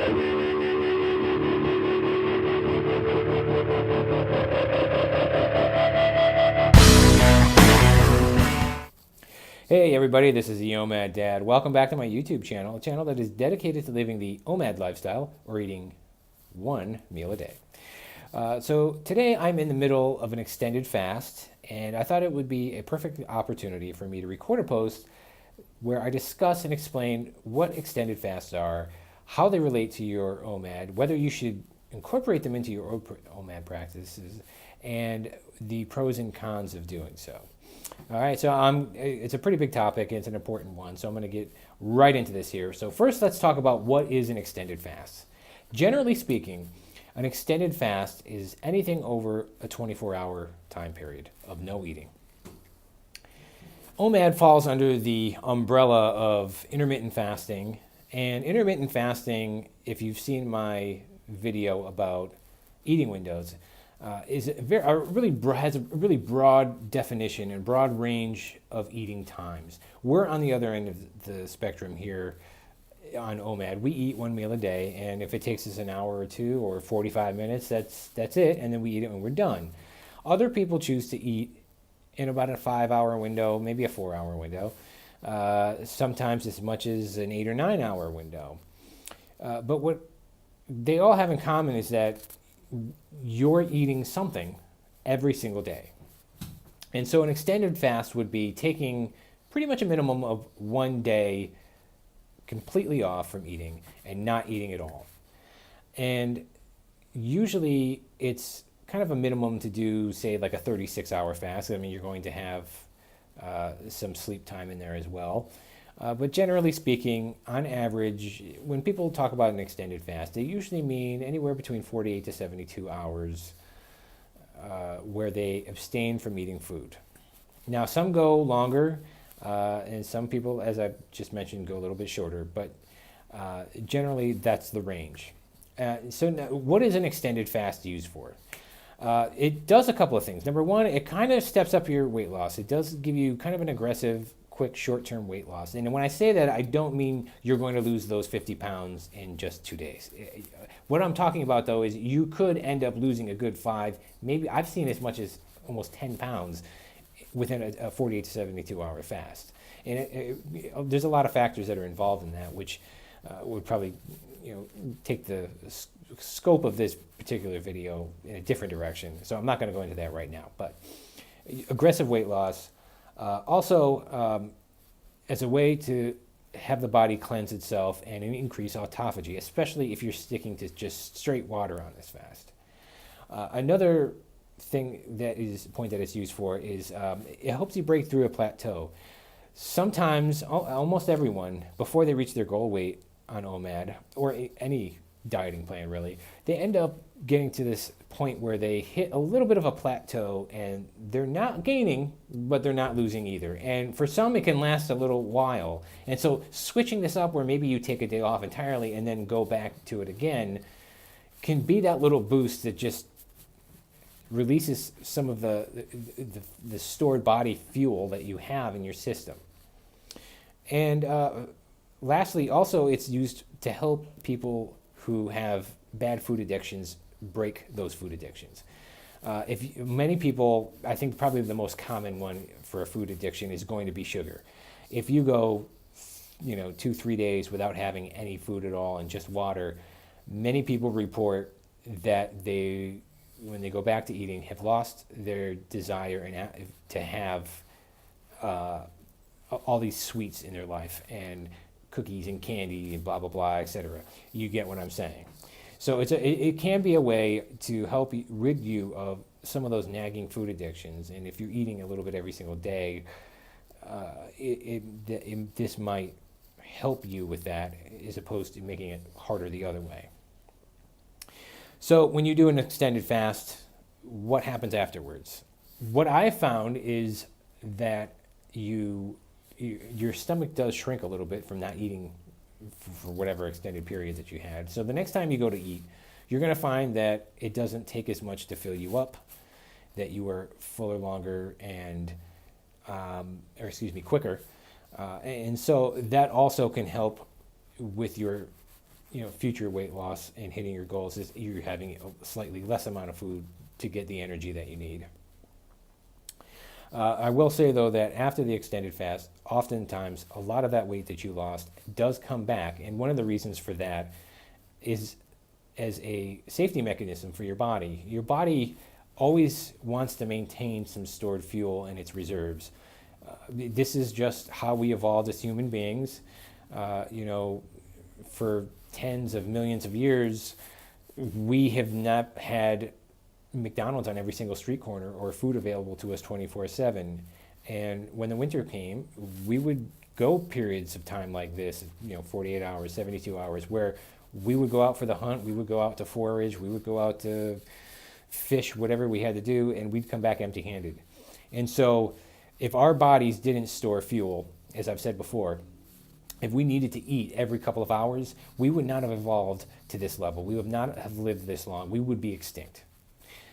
Hey everybody, this is the OMAD Dad. Welcome back to my YouTube channel, a channel that is dedicated to living the OMAD lifestyle, or eating one meal a day. So today I'm in the middle of an extended fast, and I thought it would be a perfect opportunity for me to record a post where I discuss and explain what extended fasts are, how they relate to your OMAD, whether you should incorporate them into your OMAD practices, and the pros and cons of doing so. All right, so it's a pretty big topic and it's an important one, so I'm going to get right into this here. So first, let's talk about what is an extended fast. Generally speaking, an extended fast is anything over a 24-hour time period of no eating. OMAD falls under the umbrella of intermittent fasting, and intermittent fasting, if you've seen my video about eating windows, has a really broad definition and broad range of eating times. We're on the other end of the spectrum here on OMAD. We eat one meal a day, and if it takes us an hour or two or 45 minutes, that's it, and then we eat it when we're done. Other people choose to eat in about a 5-hour window, maybe a 4-hour window, sometimes as much as an 8 or 9-hour window. But what they all have in common is that you're eating something every single day. And so an extended fast would be taking pretty much a minimum of 1 day completely off from eating and not eating at all. And usually it's kind of a minimum to do, say, like a 36-hour fast. I mean, you're going to have some sleep time in there as well. But generally speaking, on average, when people talk about an extended fast, they usually mean anywhere between 48 to 72 hours where they abstain from eating food. Now, some go longer, and some people, as I just mentioned, go a little bit shorter, but generally that's the range. So now, what is an extended fast used for? It does a couple of things. Number one, it kind of steps up your weight loss. It does give you kind of an aggressive, quick, short-term weight loss. And when I say that, I don't mean you're going to lose those 50 pounds in just 2 days. What I'm talking about, though, is you could end up losing a good 5, maybe I've seen as much as almost 10 pounds within a 48 to 72-hour fast. And there's a lot of factors that are involved in that, which would probably take the scope of this particular video in a different direction. So I'm not going to go into that right now. But aggressive weight loss, also, as a way to have the body cleanse itself and increase autophagy, especially if you're sticking to just straight water on this fast. Another point that it's used for is it helps you break through a plateau. Sometimes, almost everyone, before they reach their goal weight on OMAD, or any dieting plan really, they end up getting to this point where they hit a little bit of a plateau and they're not gaining, but they're not losing either. And for some, it can last a little while. And so switching this up where maybe you take a day off entirely and then go back to it again can be that little boost that just releases some of the stored body fuel that you have in your system. And lastly, also it's used to help people who have bad food addictions break those food addictions. Many people, I think probably the most common one for a food addiction is going to be sugar. If you go 2-3 days without having any food at all and just water, many people report that when they go back to eating, have lost their desire to have all these sweets in their life and cookies and candy and blah, blah, blah, etc. You get what I'm saying. So it can be a way to help rid you of some of those nagging food addictions. And if you're eating a little bit every single day, this might help you with that as opposed to making it harder the other way. So when you do an extended fast, what happens afterwards? What I found is that your stomach does shrink a little bit from not eating for whatever extended period that you had. So the next time you go to eat, you're going to find that it doesn't take as much to fill you up, that you are fuller longer and, quicker. And so that also can help with your future weight loss and hitting your goals is you're having a slightly less amount of food to get the energy that you need. I will say, though, that after the extended fast, oftentimes a lot of that weight that you lost does come back. And one of the reasons for that is as a safety mechanism for your body. Your body always wants to maintain some stored fuel in its reserves. This is just how we evolved as human beings. For tens of millions of years, we have not had McDonald's on every single street corner or food available to us 24/7. And when the winter came, we would go periods of time like this, 48 hours, 72 hours, where we would go out for the hunt, we would go out to forage, we would go out to fish, whatever we had to do, and we'd come back empty-handed. And so if our bodies didn't store fuel, as I've said before, if we needed to eat every couple of hours, we would not have evolved to this level. We would not have lived this long. We would be extinct.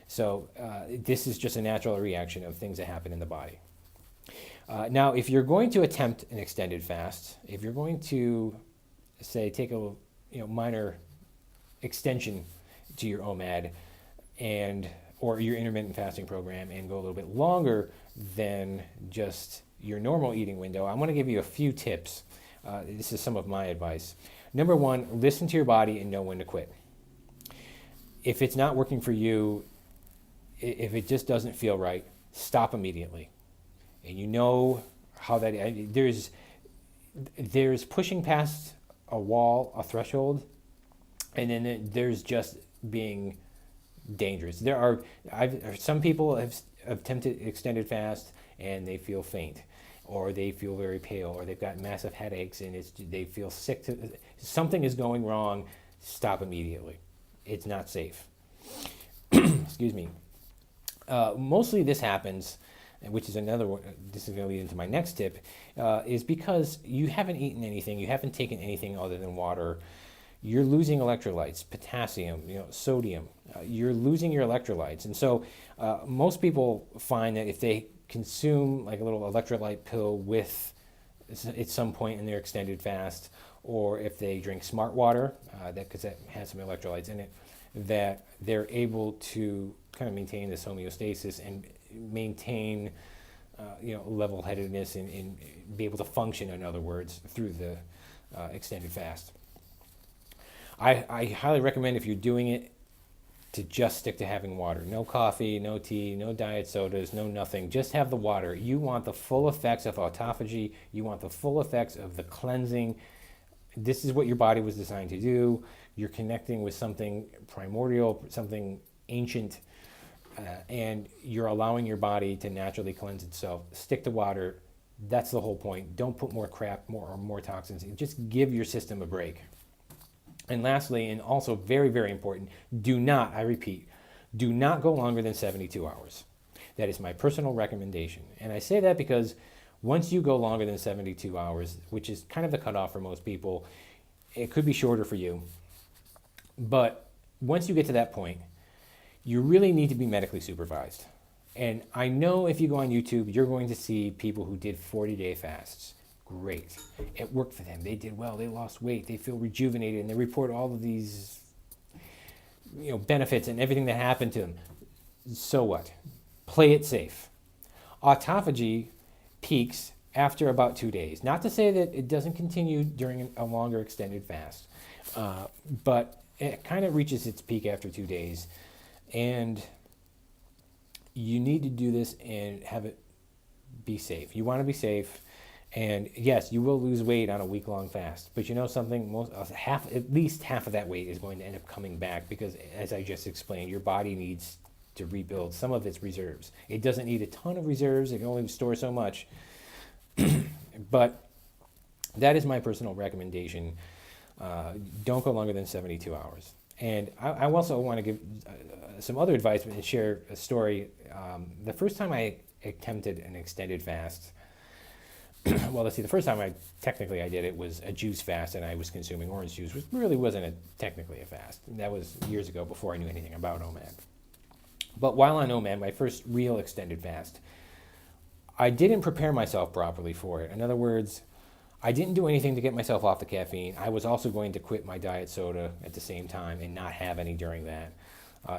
So this is just a natural reaction of things that happen in the body. Now, if you're going to attempt an extended fast, if you're going to, say, take a minor extension to your OMAD or your intermittent fasting program and go a little bit longer than just your normal eating window, I'm going to give you a few tips. This is some of my advice. Number one, listen to your body and know when to quit. If it's not working for you, if it just doesn't feel right, stop immediately. And you know how that there's pushing past a wall, a threshold, and then there's just being dangerous. Some people have attempted extended fast and they feel faint, or they feel very pale, or they've got massive headaches and they feel sick. Something is going wrong. Stop immediately. It's not safe. Excuse me. Mostly this happens, which is another one, this is going to lead into my next tip, is because you haven't eaten anything, you haven't taken anything other than water. You're losing electrolytes, potassium, sodium. You're losing your electrolytes. And so most people find that if they consume like a little electrolyte pill at some point in their extended fast, or if they drink smart water, because that has some electrolytes in it, that they're able to kind of maintain this homeostasis and maintain level-headedness and be able to function, in other words, through the extended fast. I highly recommend, if you're doing it, to just stick to having water. No coffee, no tea, no diet sodas, no nothing. Just have the water. You want the full effects of autophagy. You want the full effects of the cleansing. This is what your body was designed to do. You're connecting with something primordial, something ancient, and you're allowing your body to naturally cleanse itself. Stick to water. That's the whole point. Don't put more crap, more toxins in. Just give your system a break. And lastly, and also very, very important, I repeat, do not go longer than 72 hours. That is my personal recommendation. And I say that because once you go longer than 72 hours, which is kind of the cutoff for most people, it could be shorter for you. But once you get to that point, you really need to be medically supervised. And I know if you go on YouTube, you're going to see people who did 40-day fasts. Great. It worked for them. They did well. They lost weight. They feel rejuvenated, and they report all of these benefits and everything that happened to them. So what? Play it safe. Autophagy peaks after about 2 days. Not to say that it doesn't continue during a longer extended fast, but it kind of reaches its peak after 2 days. And you need to do this and have it be safe. You want to be safe. And yes, you will lose weight on a week-long fast, but you know something? At least half of that weight is going to end up coming back because, as I just explained, your body needs to rebuild some of its reserves. It doesn't need a ton of reserves; it can only store so much. But that is my personal recommendation. Don't go longer than 72 hours. And I also want to give some other advice and share a story. The first time I attempted an extended fast. Well, let's see, the first time I did it was a juice fast, and I was consuming orange juice, which really wasn't technically a fast. That was years ago before I knew anything about OMAD. But while on OMAD, my first real extended fast, I didn't prepare myself properly for it. In other words, I didn't do anything to get myself off the caffeine. I was also going to quit my diet soda at the same time and not have any during that.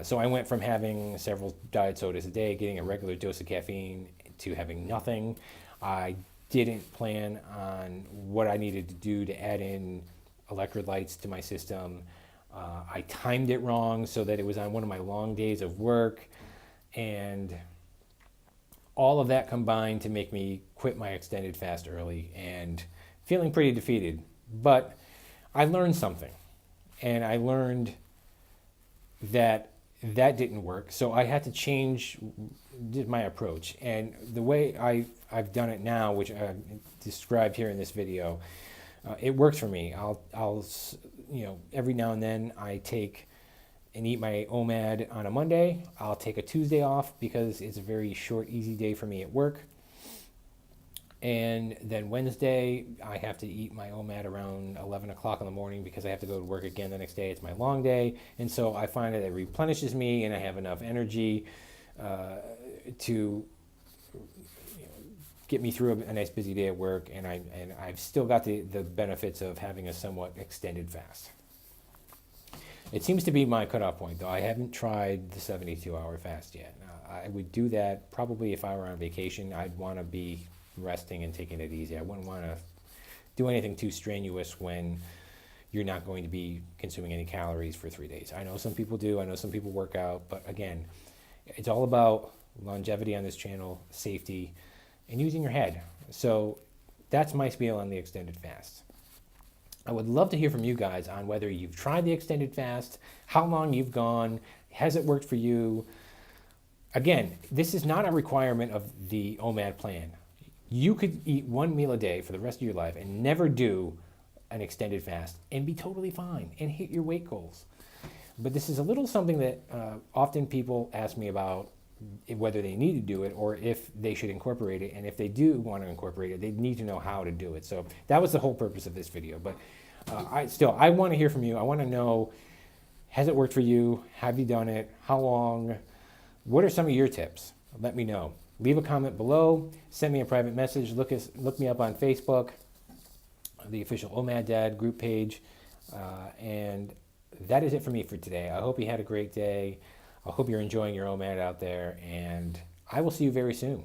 So I went from having several diet sodas a day, getting a regular dose of caffeine, to having nothing. I didn't plan on what I needed to do to add in electrolytes to my system. I timed it wrong so that it was on one of my long days of work, and all of that combined to make me quit my extended fast early and feeling pretty defeated. But I learned something, and I learned that that didn't work. So I had to change my approach. And the way I've done it now, which I described here in this video, it works for me. I'll every now and then I take and eat my OMAD on a Monday. I'll take a Tuesday off because it's a very short, easy day for me at work. And then Wednesday, I have to eat my OMAD around 11 o'clock in the morning because I have to go to work again the next day. It's my long day. And so I find that it replenishes me and I have enough energy to get me through a nice busy day at work. And I've still got the benefits of having a somewhat extended fast. It seems to be my cutoff point, though. I haven't tried the 72-hour fast yet. I would do that probably if I were on vacation. I'd want to be resting and taking it easy. I wouldn't want to do anything too strenuous when you're not going to be consuming any calories for 3 days. I know some people do. I know some people work out. But again, it's all about longevity on this channel, safety, and using your head. So that's my spiel on the extended fast. I would love to hear from you guys on whether you've tried the extended fast, how long you've gone, has it worked for you? Again, this is not a requirement of the OMAD plan. You could eat one meal a day for the rest of your life and never do an extended fast and be totally fine and hit your weight goals. But this is a little something that often people ask me about, whether they need to do it or if they should incorporate it. And if they do want to incorporate it, they need to know how to do it. So that was the whole purpose of this video. But I want to hear from you. I want to know, has it worked for you? Have you done it? How long? What are some of your tips? Let me know. Leave a comment below. Send me a private message. Look me up on Facebook, the official OMAD Dad group page. And that is it for me for today. I hope you had a great day. I hope you're enjoying your OMAD out there, and I will see you very soon.